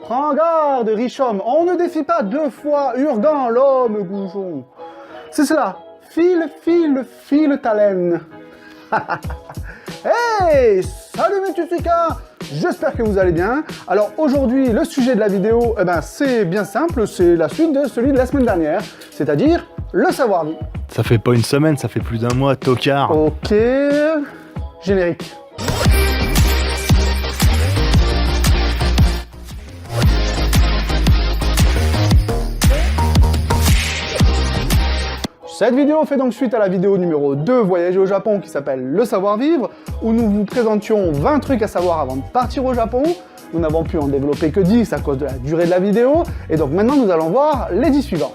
Prends garde, riche homme, on ne défie pas deux fois Urgan, l'homme goujon. C'est cela, file, file, file ta laine. Hey, salut mes Tutsika, j'espère que vous allez bien. Alors aujourd'hui, le sujet de la vidéo, c'est bien simple, c'est la suite de celui de la semaine dernière, c'est-à-dire le savoir-vivre. Ça fait pas une semaine, ça fait plus d'un mois, tocard. Ok, générique. Cette vidéo fait donc suite à la vidéo numéro 2 Voyager au Japon qui s'appelle Le savoir-vivre, où nous vous présentions 20 trucs à savoir avant de partir au Japon. Nous n'avons pu en développer que 10 à cause de la durée de la vidéo, et donc maintenant nous allons voir les 10 suivants.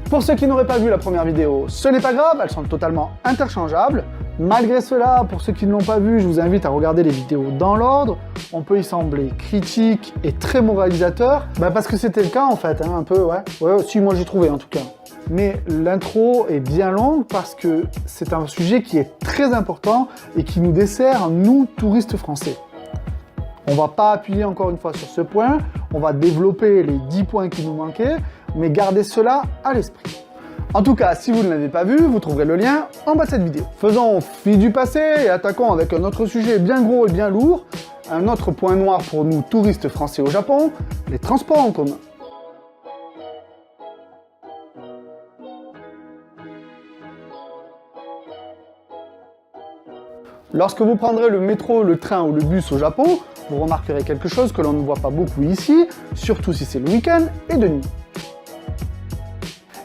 Pour ceux qui n'auraient pas vu la première vidéo, ce n'est pas grave, elles sont totalement interchangeables. Malgré cela, pour ceux qui ne l'ont pas vu, je vous invite à regarder les vidéos dans l'ordre. On peut y sembler critique et très moralisateur, parce que c'était le cas en fait, un peu, ouais, si moi j'ai trouvé en tout cas. Mais l'intro est bien longue parce que c'est un sujet qui est très important et qui nous dessert, nous, touristes français. On va pas appuyer encore une fois sur ce point, on va développer les 10 points qui nous manquaient, mais gardez cela à l'esprit. En tout cas, si vous ne l'avez pas vu, vous trouverez le lien en bas de cette vidéo. Faisons fi du passé et attaquons avec un autre sujet bien gros et bien lourd, un autre point noir pour nous, touristes français au Japon, les transports en commun. Lorsque vous prendrez le métro, le train ou le bus au Japon, vous remarquerez quelque chose que l'on ne voit pas beaucoup ici, surtout si c'est le week-end et de nuit.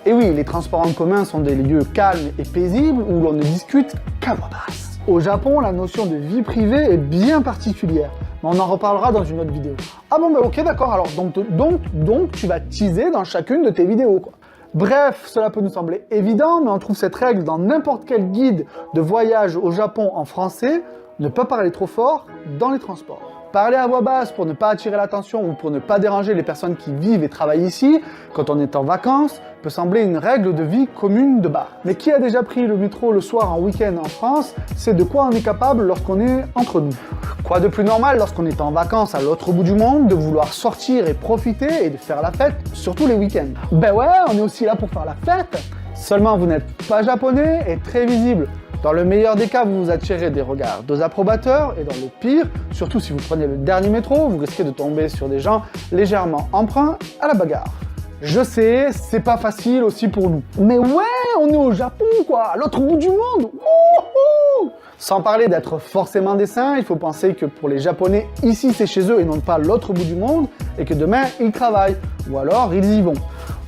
Et oui, les transports en commun sont des lieux calmes et paisibles où l'on ne discute qu'à voix basse. Au Japon, la notion de vie privée est bien particulière, mais on en reparlera dans une autre vidéo. Ah bon, ok, d'accord, alors donc tu vas teaser dans chacune de tes vidéos, quoi. Bref, cela peut nous sembler évident, mais on trouve cette règle dans n'importe quel guide de voyage au Japon en français, ne pas parler trop fort dans les transports. Parler à voix basse pour ne pas attirer l'attention ou pour ne pas déranger les personnes qui vivent et travaillent ici, quand on est en vacances, peut sembler une règle de vie commune de bar. Mais qui a déjà pris le métro le soir en week-end en France, sait de quoi on est capable lorsqu'on est entre nous. Quoi de plus normal lorsqu'on est en vacances à l'autre bout du monde, de vouloir sortir et profiter et de faire la fête, surtout les week-ends. Ben ouais, on est aussi là pour faire la fête. Seulement vous n'êtes pas japonais et très visible. Dans le meilleur des cas, vous vous attirez des regards désapprobateurs, et dans le pire, surtout si vous prenez le dernier métro, vous risquez de tomber sur des gens légèrement emprunts à la bagarre. Je sais, c'est pas facile aussi pour nous. Mais ouais, on est au Japon quoi, à l'autre bout du monde. Wouhou! Sans parler d'être forcément des saints, il faut penser que pour les Japonais, ici c'est chez eux et non pas l'autre bout du monde, et que demain ils travaillent, ou alors ils y vont.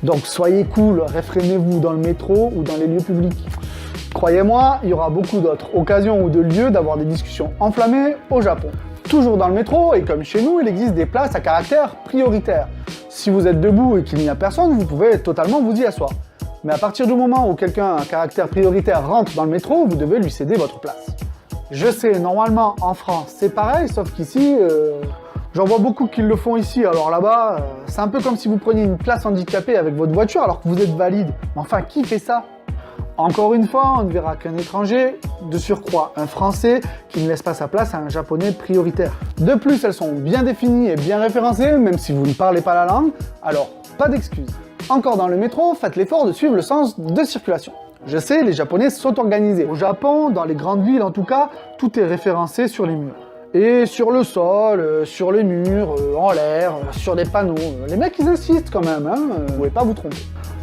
Donc soyez cool, réfrénez-vous dans le métro ou dans les lieux publics. Croyez-moi, il y aura beaucoup d'autres occasions ou de lieux d'avoir des discussions enflammées au Japon. Toujours dans le métro, et comme chez nous, il existe des places à caractère prioritaire. Si vous êtes debout et qu'il n'y a personne, vous pouvez totalement vous y asseoir. Mais à partir du moment où quelqu'un à caractère prioritaire rentre dans le métro, vous devez lui céder votre place. Je sais, normalement en France c'est pareil, sauf qu'ici, j'en vois beaucoup qui le font ici. Alors là-bas, c'est un peu comme si vous preniez une place handicapée avec votre voiture alors que vous êtes valide. Mais enfin, qui fait ça ? Encore une fois, on ne verra qu'un étranger, de surcroît un Français, qui ne laisse pas sa place à un Japonais prioritaire. De plus, elles sont bien définies et bien référencées, même si vous ne parlez pas la langue, alors pas d'excuses. Encore dans le métro, faites l'effort de suivre le sens de circulation. Je sais, les Japonais sont organisés. Au Japon, dans les grandes villes en tout cas, tout est référencé sur les murs. Et sur le sol, sur les murs, en l'air, sur des panneaux. Les mecs, ils insistent quand même, vous ne pouvez pas vous tromper.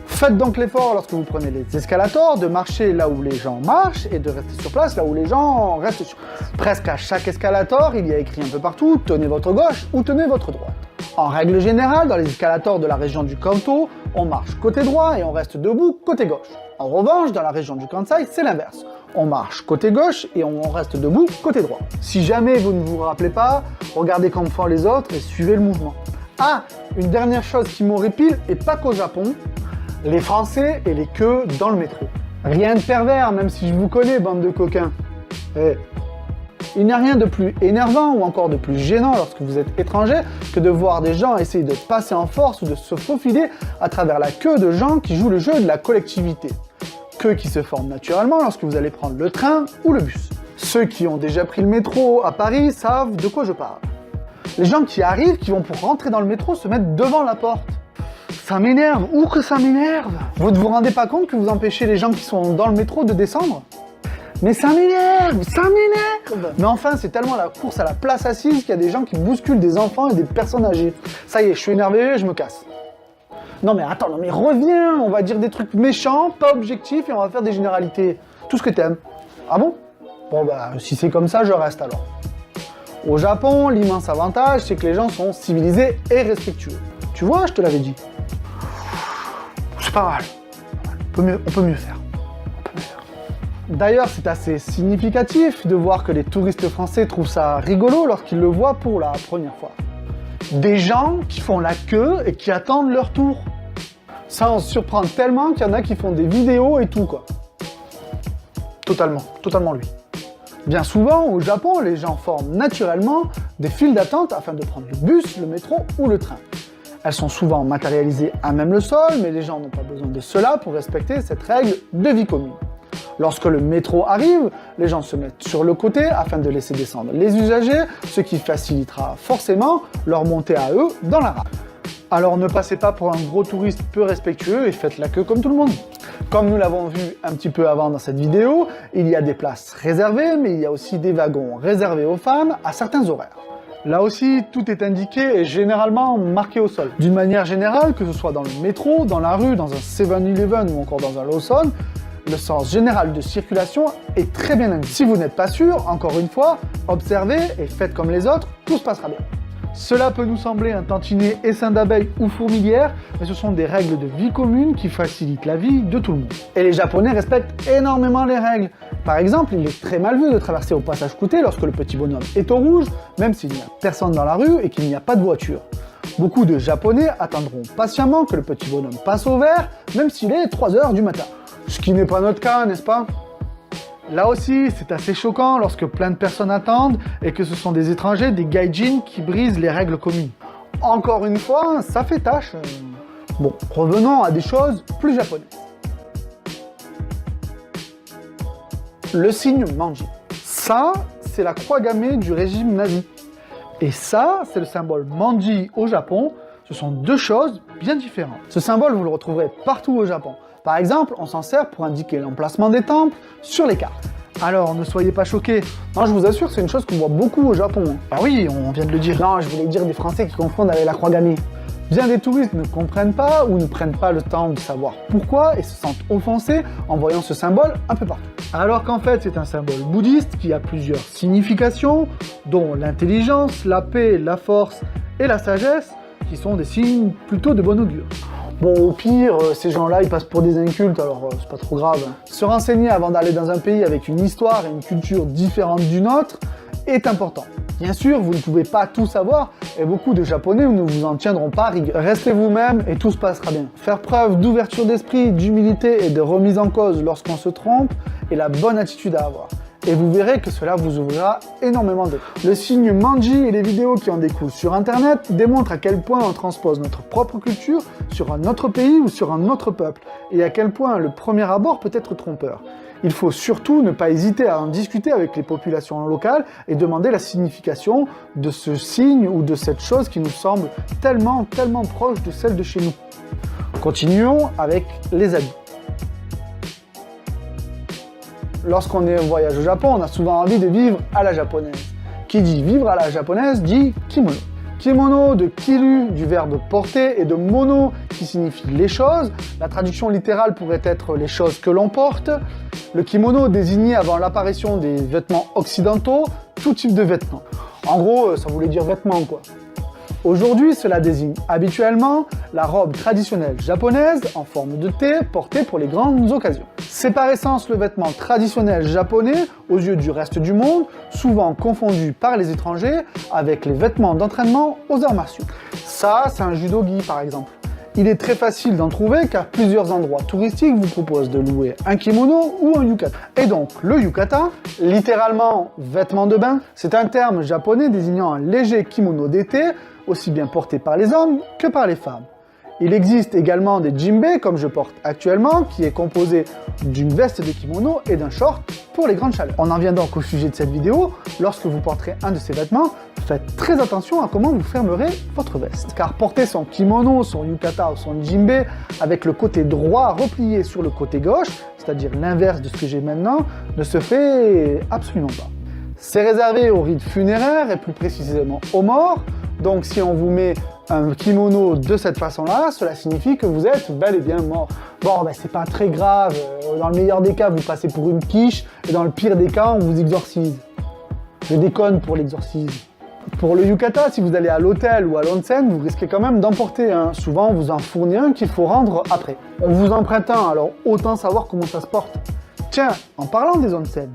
Faites donc l'effort lorsque vous prenez les escalators de marcher là où les gens marchent et de rester sur place là où les gens restent sur place. Presque à chaque escalator, il y a écrit un peu partout « Tenez votre gauche » ou « Tenez votre droite ». En règle générale, dans les escalators de la région du Kanto, on marche côté droit et on reste debout côté gauche. En revanche, dans la région du Kansai, c'est l'inverse. On marche côté gauche et on reste debout côté droit. Si jamais vous ne vous rappelez pas, regardez comme font les autres et suivez le mouvement. Ah, une dernière chose qui m'horripile, et pas qu'au Japon, les Français et les queues dans le métro. Rien de pervers, même si je vous connais, bande de coquins. Il n'y a rien de plus énervant ou encore de plus gênant lorsque vous êtes étranger que de voir des gens essayer de passer en force ou de se faufiler à travers la queue de gens qui jouent le jeu de la collectivité. Queue qui se forme naturellement lorsque vous allez prendre le train ou le bus. Ceux qui ont déjà pris le métro à Paris savent de quoi je parle. Les gens qui arrivent, qui vont pour rentrer dans le métro, se mettent devant la porte. Ça m'énerve, ou que ça m'énerve. Vous ne vous rendez pas compte que vous empêchez les gens qui sont dans le métro de descendre? Mais ça m'énerve, ça m'énerve. Mais enfin, c'est tellement la course à la place assise qu'il y a des gens qui bousculent des enfants et des personnes âgées. Ça y est, je suis énervé, je me casse. Non mais attends, non mais reviens, on va dire des trucs méchants, pas objectifs, et on va faire des généralités. Tout ce que t'aimes. Ah bon? Bon bah, si c'est comme ça, je reste alors. Au Japon, l'immense avantage, c'est que les gens sont civilisés et respectueux. Tu vois, je te l'avais dit. C'est pas mal. On peut mieux faire. D'ailleurs, c'est assez significatif de voir que les touristes français trouvent ça rigolo lorsqu'ils le voient pour la première fois. Des gens qui font la queue et qui attendent leur tour. Ça en surprend tellement qu'il y en a qui font des vidéos et tout, quoi. Totalement lui. Bien souvent, au Japon, les gens forment naturellement des files d'attente afin de prendre le bus, le métro ou le train. Elles sont souvent matérialisées à même le sol, mais les gens n'ont pas besoin de cela pour respecter cette règle de vie commune. Lorsque le métro arrive, les gens se mettent sur le côté afin de laisser descendre les usagers, ce qui facilitera forcément leur montée à eux dans la rame. Alors ne passez pas pour un gros touriste peu respectueux et faites la queue comme tout le monde. Comme nous l'avons vu un petit peu avant dans cette vidéo, il y a des places réservées, mais il y a aussi des wagons réservés aux femmes à certains horaires. Là aussi, tout est indiqué et généralement marqué au sol. D'une manière générale, que ce soit dans le métro, dans la rue, dans un 7-Eleven ou encore dans un Lawson, le sens général de circulation est très bien indiqué. Si vous n'êtes pas sûr, encore une fois, observez et faites comme les autres, tout se passera bien. Cela peut nous sembler un tantinet essaim d'abeilles ou fourmilière, mais ce sont des règles de vie commune qui facilitent la vie de tout le monde. Et les Japonais respectent énormément les règles. Par exemple, il est très mal vu de traverser au passage clouté lorsque le petit bonhomme est au rouge, même s'il n'y a personne dans la rue et qu'il n'y a pas de voiture. Beaucoup de Japonais attendront patiemment que le petit bonhomme passe au vert, même s'il est 3 h du matin. Ce qui n'est pas notre cas, n'est-ce pas? Là aussi, c'est assez choquant lorsque plein de personnes attendent et que ce sont des étrangers, des gaijins qui brisent les règles communes. Encore une fois, ça fait tâche. Bon, revenons à des choses plus japonaises. Le signe Manji. Ça, c'est la croix gammée du régime nazi. Et ça, c'est le symbole Manji au Japon. Ce sont deux choses bien différentes. Ce symbole, vous le retrouverez partout au Japon. Par exemple, on s'en sert pour indiquer l'emplacement des temples sur les cartes. Alors, ne soyez pas choqués. Non, je vous assure, c'est une chose qu'on voit beaucoup au Japon. Ah oui, on vient de le dire. Non, je voulais dire des Français qui confondent avec la croix gammée. Bien des touristes ne comprennent pas ou ne prennent pas le temps de savoir pourquoi et se sentent offensés en voyant ce symbole un peu partout. Alors qu'en fait, c'est un symbole bouddhiste qui a plusieurs significations, dont l'intelligence, la paix, la force et la sagesse, qui sont des signes plutôt de bon augure. Bon, au pire, ces gens-là, ils passent pour des incultes, alors c'est pas trop grave. Se renseigner avant d'aller dans un pays avec une histoire et une culture différente du nôtre est important. Bien sûr, vous ne pouvez pas tout savoir, et beaucoup de Japonais ne vous en tiendront pas rigueur. Restez vous-même et tout se passera bien. Faire preuve d'ouverture d'esprit, d'humilité et de remise en cause lorsqu'on se trompe est la bonne attitude à avoir. Et vous verrez que cela vous ouvrira énormément de portes. Le signe Manji et les vidéos qui en découlent sur internet démontrent à quel point on transpose notre propre culture sur un autre pays ou sur un autre peuple, et à quel point le premier abord peut être trompeur. Il faut surtout ne pas hésiter à en discuter avec les populations locales et demander la signification de ce signe ou de cette chose qui nous semble tellement proche de celle de chez nous. Continuons avec les habits. Lorsqu'on est en voyage au Japon, on a souvent envie de vivre à la japonaise. Qui dit vivre à la japonaise dit kimono. Kimono de kiru, du verbe porter, et de mono, qui signifie les choses. La traduction littérale pourrait être les choses que l'on porte. Le kimono désignait avant l'apparition des vêtements occidentaux, tout type de vêtements. En gros, ça voulait dire vêtements, quoi. Aujourd'hui, cela désigne habituellement la robe traditionnelle japonaise en forme de thé portée pour les grandes occasions. C'est par essence le vêtement traditionnel japonais aux yeux du reste du monde, souvent confondu par les étrangers avec les vêtements d'entraînement aux arts martiaux. Ça, c'est un judogi par exemple. Il est très facile d'en trouver car plusieurs endroits touristiques vous proposent de louer un kimono ou un yukata. Et donc le yukata, littéralement vêtement de bain, c'est un terme japonais désignant un léger kimono d'été, aussi bien porté par les hommes que par les femmes. Il existe également des jinbe, comme je porte actuellement, qui est composé d'une veste de kimono et d'un short pour les grandes chaleurs. On en vient donc au sujet de cette vidéo. Lorsque vous porterez un de ces vêtements, faites très attention à comment vous fermerez votre veste. Car porter son kimono, son yukata ou son djembe avec le côté droit replié sur le côté gauche, c'est-à-dire l'inverse de ce que j'ai maintenant, ne se fait absolument pas. C'est réservé aux rites funéraires et plus précisément aux morts. Donc si on vous met un kimono de cette façon-là, cela signifie que vous êtes bel et bien mort. Bon, ben c'est pas très grave, dans le meilleur des cas, vous passez pour une quiche, et dans le pire des cas, on vous exorcise. Je déconne pour l'exorcisme. Pour le yukata, si vous allez à l'hôtel ou à l'onsen, vous risquez quand même d'emporter un. Souvent, on vous en fournit un qu'il faut rendre après. On vous en prête un, alors autant savoir comment ça se porte. Tiens, en parlant des onsen,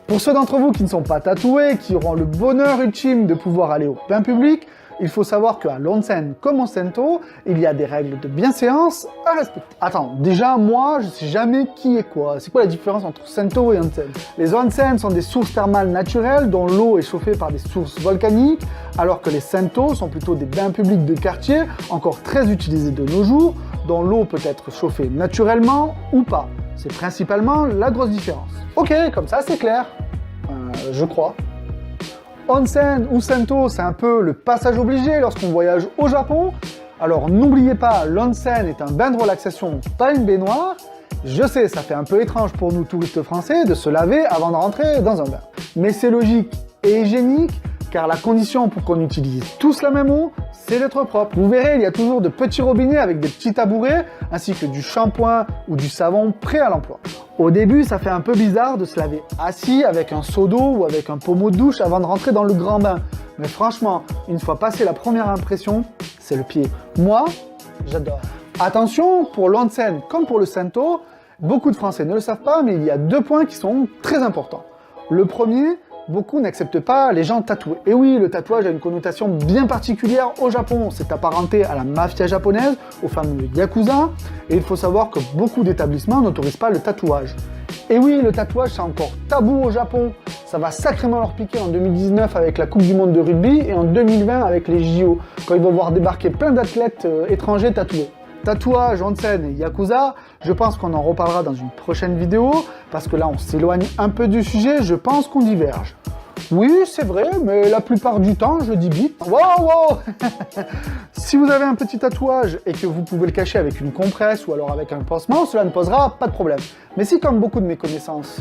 pour ceux d'entre vous qui ne sont pas tatoués, qui auront le bonheur ultime de pouvoir aller au bain public, il faut savoir qu'à l'onsen comme au sento, il y a des règles de bienséance à respecter. Attends, déjà moi, je sais jamais qui est quoi. C'est quoi la différence entre sento et onsen? Les onsen sont des sources thermales naturelles dont l'eau est chauffée par des sources volcaniques, alors que les sento sont plutôt des bains publics de quartier, encore très utilisés de nos jours, dont l'eau peut être chauffée naturellement ou pas. C'est principalement la grosse différence. Ok, comme ça c'est clair. Je crois. Onsen ou sento, c'est un peu le passage obligé lorsqu'on voyage au Japon. Alors n'oubliez pas, l'onsen est un bain de relaxation, pas une baignoire. Je sais, ça fait un peu étrange pour nous touristes français de se laver avant de rentrer dans un bain. Mais c'est logique et hygiénique, car la condition pour qu'on utilise tous la même eau, c'est d'être propre. Vous verrez, il y a toujours de petits robinets avec des petits tabourets, ainsi que du shampoing ou du savon prêt à l'emploi. Au début, ça fait un peu bizarre de se laver assis avec un seau d'eau ou avec un pommeau de douche avant de rentrer dans le grand bain. Mais franchement, une fois passé la première impression, c'est le pied. Moi, j'adore. Attention, pour l'onsen comme pour le sento, beaucoup de Français ne le savent pas, mais il y a 2 points qui sont très importants. Le premier, beaucoup n'acceptent pas les gens tatoués. Et oui, le tatouage a une connotation bien particulière au Japon. C'est apparenté à la mafia japonaise, au fameux yakuza. Et il faut savoir que beaucoup d'établissements n'autorisent pas le tatouage. Et oui, le tatouage, c'est encore tabou au Japon. Ça va sacrément leur piquer en 2019 avec la Coupe du Monde de rugby et en 2020 avec les JO, quand ils vont voir débarquer plein d'athlètes étrangers tatoués. Tatouage, onsen et yakuza, je pense qu'on en reparlera dans une prochaine vidéo, parce que là on s'éloigne un peu du sujet, je pense qu'on diverge. Oui, c'est vrai, mais la plupart du temps, je dis vite. Wow. Si vous avez un petit tatouage et que vous pouvez le cacher avec une compresse ou alors avec un pansement, cela ne posera pas de problème. Mais si, comme beaucoup de mes connaissances,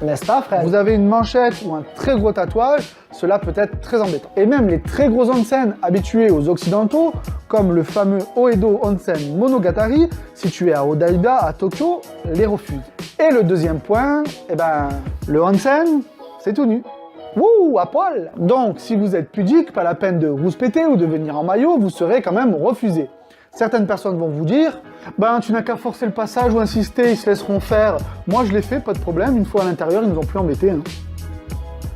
n'est-ce pas, frère, vous avez une manchette ou un très gros tatouage, cela peut être très embêtant. Et même les très gros onsen habitués aux occidentaux, comme le fameux Oedo Onsen Monogatari, situé à Odaiba, à Tokyo, les refusent. Et le deuxième point, le onsen, c'est tout nu. Wouh, à poil! Donc, si vous êtes pudique, pas la peine de rouspéter ou de venir en maillot, vous serez quand même refusé. Certaines personnes vont vous dire, tu n'as qu'à forcer le passage ou insister, ils se laisseront faire. Moi, je l'ai fait, pas de problème, une fois à l'intérieur, ils ne nous ont plus embêtés.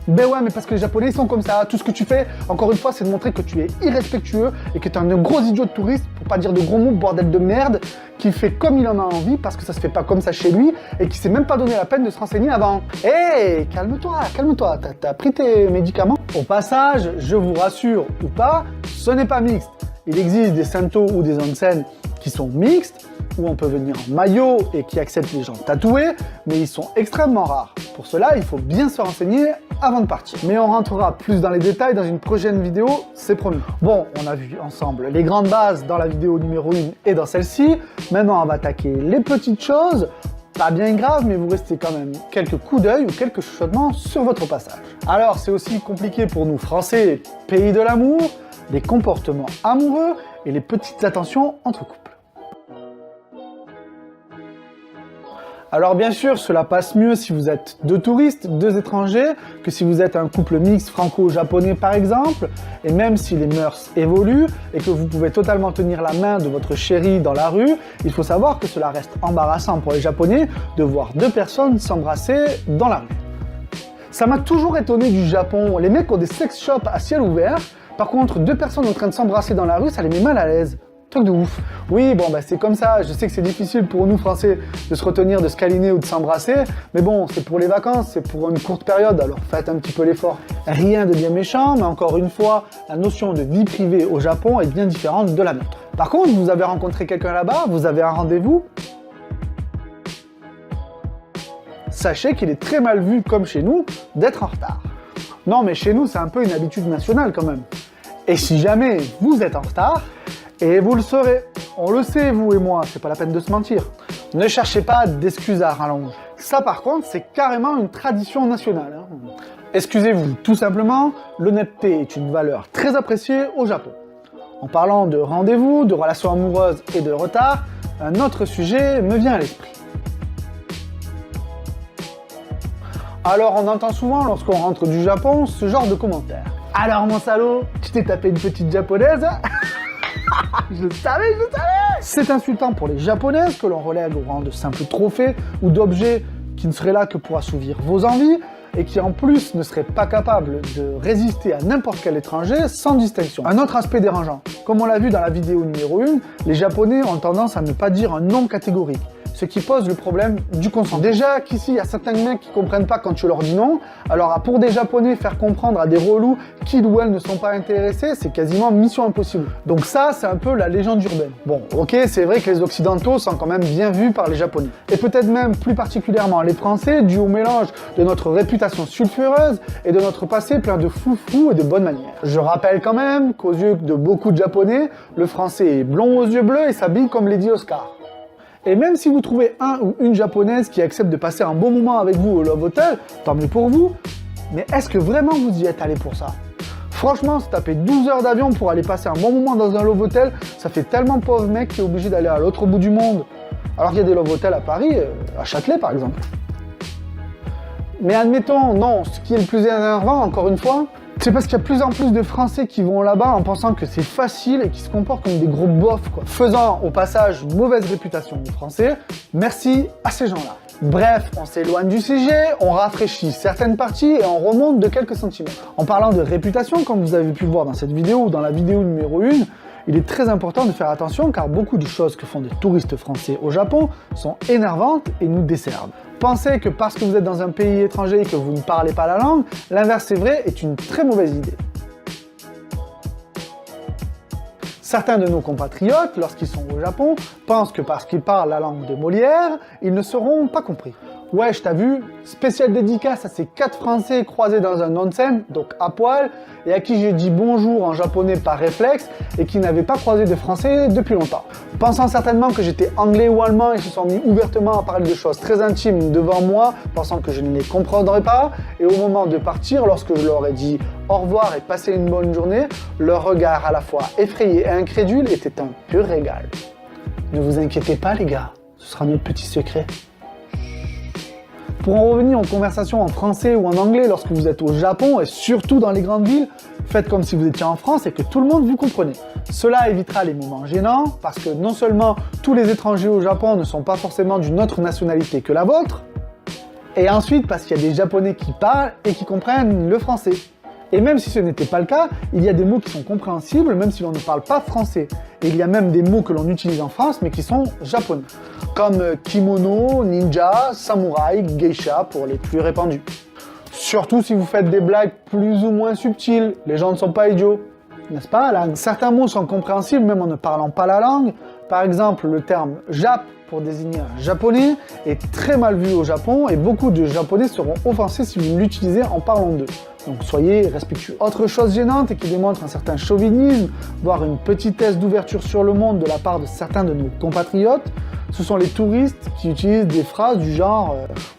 Ben ouais, mais parce que les Japonais, ils sont comme ça. Tout ce que tu fais, encore une fois, c'est de montrer que tu es irrespectueux et que tu es un gros idiot de touriste, pour pas dire de gros mots, bordel de merde, qui fait comme il en a envie, parce que ça se fait pas comme ça chez lui, et qui s'est même pas donné la peine de se renseigner avant. Hé, calme-toi, t'as pris tes médicaments? Au passage, je vous rassure ou pas, ce n'est pas mixte. Il existe des sento ou des onsen qui sont mixtes, où on peut venir en maillot et qui acceptent les gens tatoués, mais ils sont extrêmement rares. Pour cela, il faut bien se renseigner avant de partir. Mais on rentrera plus dans les détails dans une prochaine vidéo, c'est promis. Bon, on a vu ensemble les grandes bases dans la vidéo numéro 1 et dans celle-ci. Maintenant, on va attaquer les petites choses. Pas bien grave, mais vous restez quand même quelques coups d'œil ou quelques chuchotements sur votre passage. Alors, c'est aussi compliqué pour nous Français, pays de l'amour, des comportements amoureux et les petites attentions entre couples. Alors bien sûr, cela passe mieux si vous êtes 2 touristes, 2 étrangers, que si vous êtes un couple mixte franco-japonais par exemple, et même si les mœurs évoluent et que vous pouvez totalement tenir la main de votre chérie dans la rue, il faut savoir que cela reste embarrassant pour les Japonais de voir 2 personnes s'embrasser dans la rue. Ça m'a toujours étonné du Japon, les mecs ont des sex shops à ciel ouvert, par contre 2 personnes en train de s'embrasser dans la rue, ça les met mal à l'aise. Truc de ouf. Oui, bon, c'est comme ça. Je sais que c'est difficile pour nous, Français, de se retenir, de se câliner ou de s'embrasser. Mais bon, c'est pour les vacances, c'est pour une courte période, alors faites un petit peu l'effort. Rien de bien méchant, mais encore une fois, la notion de vie privée au Japon est bien différente de la nôtre. Par contre, vous avez rencontré quelqu'un là-bas, vous avez un rendez-vous, sachez qu'il est très mal vu, comme chez nous, d'être en retard. Non, mais chez nous, c'est un peu une habitude nationale quand même. Et si jamais vous êtes en retard, et vous le saurez, on le sait, vous et moi, c'est pas la peine de se mentir. Ne cherchez pas d'excuses à rallonge. Ça, par contre, c'est carrément une tradition nationale. Excusez-vous, tout simplement, l'honnêteté est une valeur très appréciée au Japon. En parlant de rendez-vous, de relations amoureuses et de retard, un autre sujet me vient à l'esprit. Alors on entend souvent lorsqu'on rentre du Japon ce genre de commentaires. Alors mon salaud, tu t'es tapé une petite japonaise? Je savais. C'est insultant pour les japonaises que l'on relègue au rang de simples trophées ou d'objets qui ne seraient là que pour assouvir vos envies et qui en plus ne seraient pas capables de résister à n'importe quel étranger sans distinction. Un autre aspect dérangeant, comme on l'a vu dans la vidéo numéro 1, les Japonais ont tendance à ne pas dire un nom catégorique, ce qui pose le problème du consentement. Déjà qu'ici, il y a certains mecs qui comprennent pas quand tu leur dis non, alors pour des Japonais, faire comprendre à des relous qu'ils ou elles ne sont pas intéressés, c'est quasiment mission impossible. Donc ça, c'est un peu la légende urbaine. Bon, ok, c'est vrai que les Occidentaux sont quand même bien vus par les Japonais. Et peut-être même plus particulièrement les Français, dû au mélange de notre réputation sulfureuse et de notre passé plein de foufou et de bonnes manières. Je rappelle quand même qu'aux yeux de beaucoup de Japonais, le Français est blond aux yeux bleus et s'habille comme Lady Oscar. Et même si vous trouvez un ou une japonaise qui accepte de passer un bon moment avec vous au Love Hotel, tant mieux pour vous, mais est-ce que vraiment vous y êtes allé pour ça? Franchement, se taper 12 heures d'avion pour aller passer un bon moment dans un Love Hotel, ça fait tellement pauvre mec qui est obligé d'aller à l'autre bout du monde. Alors qu'il y a des Love Hotels à Paris, à Châtelet par exemple. Mais admettons, non, ce qui est le plus énervant, encore une fois, c'est parce qu'il y a de plus en plus de Français qui vont là-bas en pensant que c'est facile et qui se comportent comme des gros bofs, quoi. Faisant au passage une mauvaise réputation des Français, merci à ces gens-là. Bref, on s'éloigne du sujet, on rafraîchit certaines parties et on remonte de quelques centimètres. En parlant de réputation, comme vous avez pu le voir dans cette vidéo ou dans la vidéo numéro 1, il est très important de faire attention car beaucoup de choses que font des touristes français au Japon sont énervantes et nous desservent. Pensez que parce que vous êtes dans un pays étranger et que vous ne parlez pas la langue, l'inverse c'est vrai est une très mauvaise idée. Certains de nos compatriotes, lorsqu'ils sont au Japon, pensent que parce qu'ils parlent la langue de Molière, ils ne seront pas compris. Ouais, je t'ai vu, spéciale dédicace à ces 4 Français croisés dans un onsen, donc à poil, et à qui j'ai dit bonjour en japonais par réflexe, et qui n'avaient pas croisé de Français depuis longtemps. Pensant certainement que j'étais anglais ou allemand, ils se sont mis ouvertement à parler de choses très intimes devant moi, pensant que je ne les comprendrais pas, et au moment de partir, lorsque je leur ai dit au revoir et passez une bonne journée, leur regard à la fois effrayé et incrédule était un pur régal. Ne vous inquiétez pas les gars, ce sera notre petit secret. Pour en revenir aux conversations en français ou en anglais lorsque vous êtes au Japon et surtout dans les grandes villes, faites comme si vous étiez en France et que tout le monde vous comprenait. Cela évitera les moments gênants parce que non seulement tous les étrangers au Japon ne sont pas forcément d'une autre nationalité que la vôtre, et ensuite parce qu'il y a des Japonais qui parlent et qui comprennent le français. Et même si ce n'était pas le cas, il y a des mots qui sont compréhensibles même si l'on ne parle pas français. Et il y a même des mots que l'on utilise en France mais qui sont japonais. Comme kimono, ninja, samouraï, geisha pour les plus répandus. Surtout si vous faites des blagues plus ou moins subtiles, les gens ne sont pas idiots. N'est-ce pas? Là, certains mots sont compréhensibles même en ne parlant pas la langue. Par exemple, le terme jap pour désigner un japonais est très mal vu au Japon et beaucoup de japonais seront offensés si vous l'utilisez en parlant d'eux. Donc soyez respectueux. Autre chose gênante et qui démontre un certain chauvinisme, voire une petitesse d'ouverture sur le monde de la part de certains de nos compatriotes, ce sont les touristes qui utilisent des phrases du genre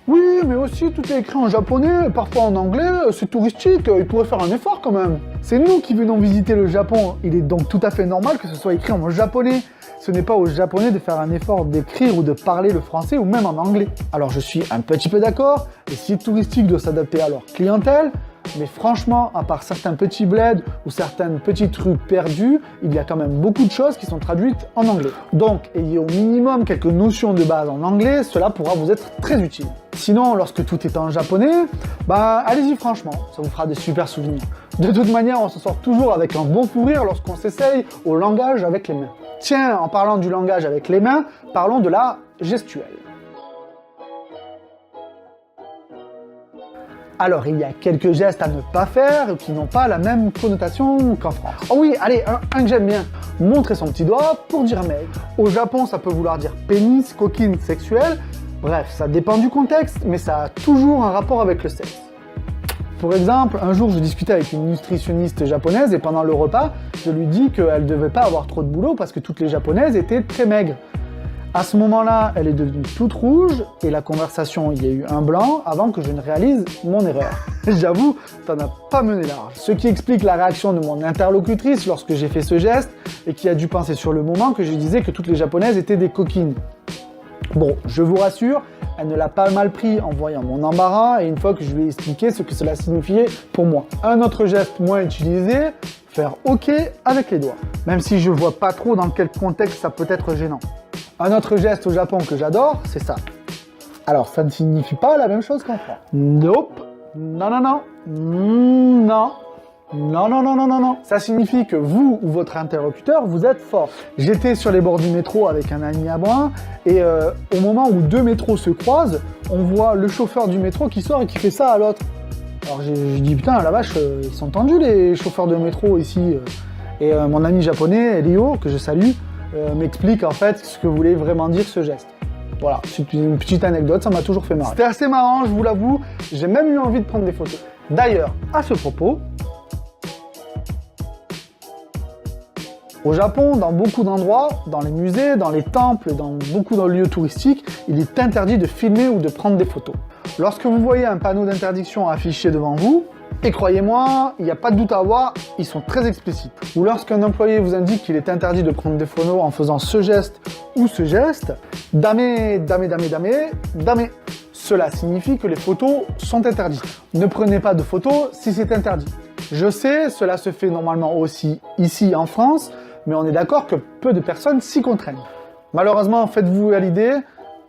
oui, mais aussi tout est écrit en japonais, parfois en anglais, c'est touristique, il pourrait faire un effort quand même. C'est nous qui venons visiter le Japon, il est donc tout à fait normal que ce soit écrit en japonais. Ce n'est pas aux Japonais de faire un effort d'écrire ou de parler le français ou même en anglais. Alors je suis un petit peu d'accord, les sites touristiques doivent s'adapter à leur clientèle, mais franchement, à part certains petits bleds ou certaines petites rues perdues, il y a quand même beaucoup de choses qui sont traduites en anglais. Donc, ayez au minimum quelques notions de base en anglais, cela pourra vous être très utile. Sinon, lorsque tout est en japonais, allez-y franchement, ça vous fera des super souvenirs. De toute manière, on se sort toujours avec un bon fou rire lorsqu'on s'essaye au langage avec les mains. Tiens, en parlant du langage avec les mains, parlons de la gestuelle. Alors, il y a quelques gestes à ne pas faire qui n'ont pas la même connotation qu'en France. Oh oui, allez, un que j'aime bien. Montrer son petit doigt pour dire mec. Au Japon, ça peut vouloir dire pénis, coquine sexuelle, Bref, ça dépend du contexte, mais ça a toujours un rapport avec le sexe. Pour exemple, un jour je discutais avec une nutritionniste japonaise et pendant le repas, je lui dis qu'elle ne devait pas avoir trop de boulot parce que toutes les japonaises étaient très maigres. À ce moment-là, elle est devenue toute rouge et la conversation, il y a eu un blanc avant que je ne réalise mon erreur. J'avoue, t'en as pas mené large. Ce qui explique la réaction de mon interlocutrice lorsque j'ai fait ce geste et qui a dû penser sur le moment que je disais que toutes les japonaises étaient des coquines. Bon, je vous rassure, elle ne l'a pas mal pris en voyant mon embarras et une fois que je lui ai expliqué ce que cela signifiait pour moi. Un autre geste moins utilisé, faire OK avec les doigts. Même si je vois pas trop dans quel contexte ça peut être gênant. Un autre geste au Japon que j'adore, c'est ça. Alors, ça ne signifie pas la même chose qu'en France. Nope. Non, non, non. Non. Non, non, non, non, non, non. Ça signifie que vous ou votre interlocuteur, vous êtes fort. J'étais sur les bords du métro avec un ami à moi et au moment où deux métros se croisent, on voit le chauffeur du métro qui sort et qui fait ça à l'autre. Alors je dis putain, la vache, ils sont tendus les chauffeurs de métro ici. Et mon ami japonais, Léo, que je salue, m'explique en fait ce que voulait vraiment dire ce geste. Voilà, c'est une petite anecdote, ça m'a toujours fait marrer. C'était assez marrant, je vous l'avoue, j'ai même eu envie de prendre des photos. D'ailleurs, à ce propos, au Japon, dans beaucoup d'endroits, dans les musées, dans les temples, dans beaucoup de lieux touristiques, il est interdit de filmer ou de prendre des photos. Lorsque vous voyez un panneau d'interdiction affiché devant vous, et croyez-moi, il n'y a pas de doute à avoir, ils sont très explicites. Ou lorsqu'un employé vous indique qu'il est interdit de prendre des photos en faisant ce geste ou ce geste, dame, dame, dame, dame, dame. Cela signifie que les photos sont interdites. Ne prenez pas de photos si c'est interdit. Je sais, cela se fait normalement aussi ici en France, mais on est d'accord que peu de personnes s'y contraignent. Malheureusement, faites-vous à l'idée,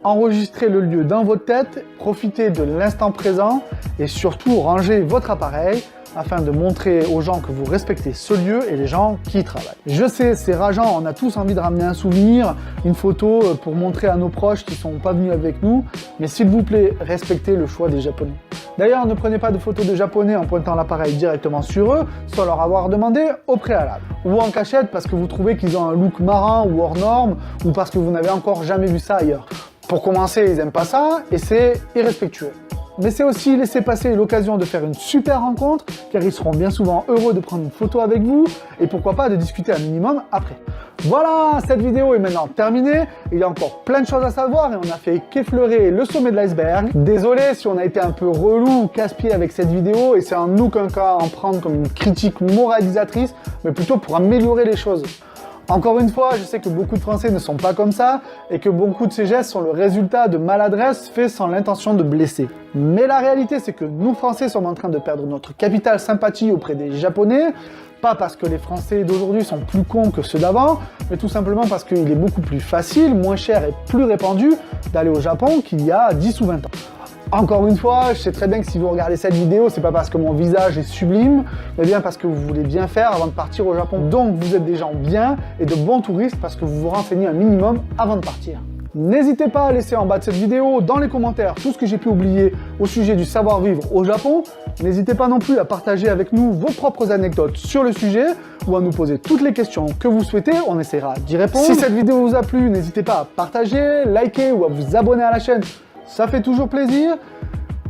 enregistrez le lieu dans votre tête, profitez de l'instant présent et surtout rangez votre appareil afin de montrer aux gens que vous respectez ce lieu et les gens qui y travaillent. Je sais, c'est rageant, on a tous envie de ramener un souvenir, une photo pour montrer à nos proches qui sont pas venus avec nous, mais s'il vous plaît, respectez le choix des Japonais. D'ailleurs, ne prenez pas de photos de Japonais en pointant l'appareil directement sur eux, sans leur avoir demandé au préalable. Ou en cachette parce que vous trouvez qu'ils ont un look marrant ou hors norme, ou parce que vous n'avez encore jamais vu ça ailleurs. Pour commencer, ils aiment pas ça, et c'est irrespectueux. Mais c'est aussi laisser passer l'occasion de faire une super rencontre, car ils seront bien souvent heureux de prendre une photo avec vous, et pourquoi pas de discuter un minimum après. Voilà, cette vidéo est maintenant terminée, il y a encore plein de choses à savoir, et on a fait qu'effleurer le sommet de l'iceberg. Désolé si on a été un peu relou ou casse-pied avec cette vidéo, et c'est en aucun cas à en prendre comme une critique moralisatrice, mais plutôt pour améliorer les choses. Encore une fois, je sais que beaucoup de Français ne sont pas comme ça et que beaucoup de ces gestes sont le résultat de maladresses faits sans l'intention de blesser. Mais la réalité, c'est que nous Français sommes en train de perdre notre capital sympathie auprès des Japonais, pas parce que les Français d'aujourd'hui sont plus cons que ceux d'avant, mais tout simplement parce qu'il est beaucoup plus facile, moins cher et plus répandu d'aller au Japon qu'il y a 10 ou 20 ans. Encore une fois, je sais très bien que si vous regardez cette vidéo, c'est pas parce que mon visage est sublime, mais bien parce que vous voulez bien faire avant de partir au Japon. Donc vous êtes des gens bien et de bons touristes parce que vous vous renseignez un minimum avant de partir. N'hésitez pas à laisser en bas de cette vidéo, dans les commentaires, tout ce que j'ai pu oublier au sujet du savoir-vivre au Japon. N'hésitez pas non plus à partager avec nous vos propres anecdotes sur le sujet ou à nous poser toutes les questions que vous souhaitez, on essaiera d'y répondre. Si cette vidéo vous a plu, n'hésitez pas à partager, liker ou à vous abonner à la chaîne. Ça fait toujours plaisir.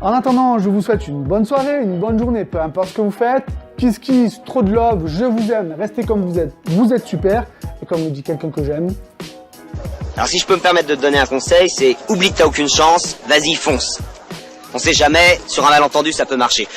En attendant, je vous souhaite une bonne soirée, une bonne journée, peu importe ce que vous faites. Kiss kiss, trop de love, je vous aime, restez comme vous êtes super. Et comme me dit quelqu'un que j'aime. Alors si je peux me permettre de te donner un conseil, c'est oublie que t'as aucune chance, vas-y fonce. On sait jamais, sur un malentendu ça peut marcher.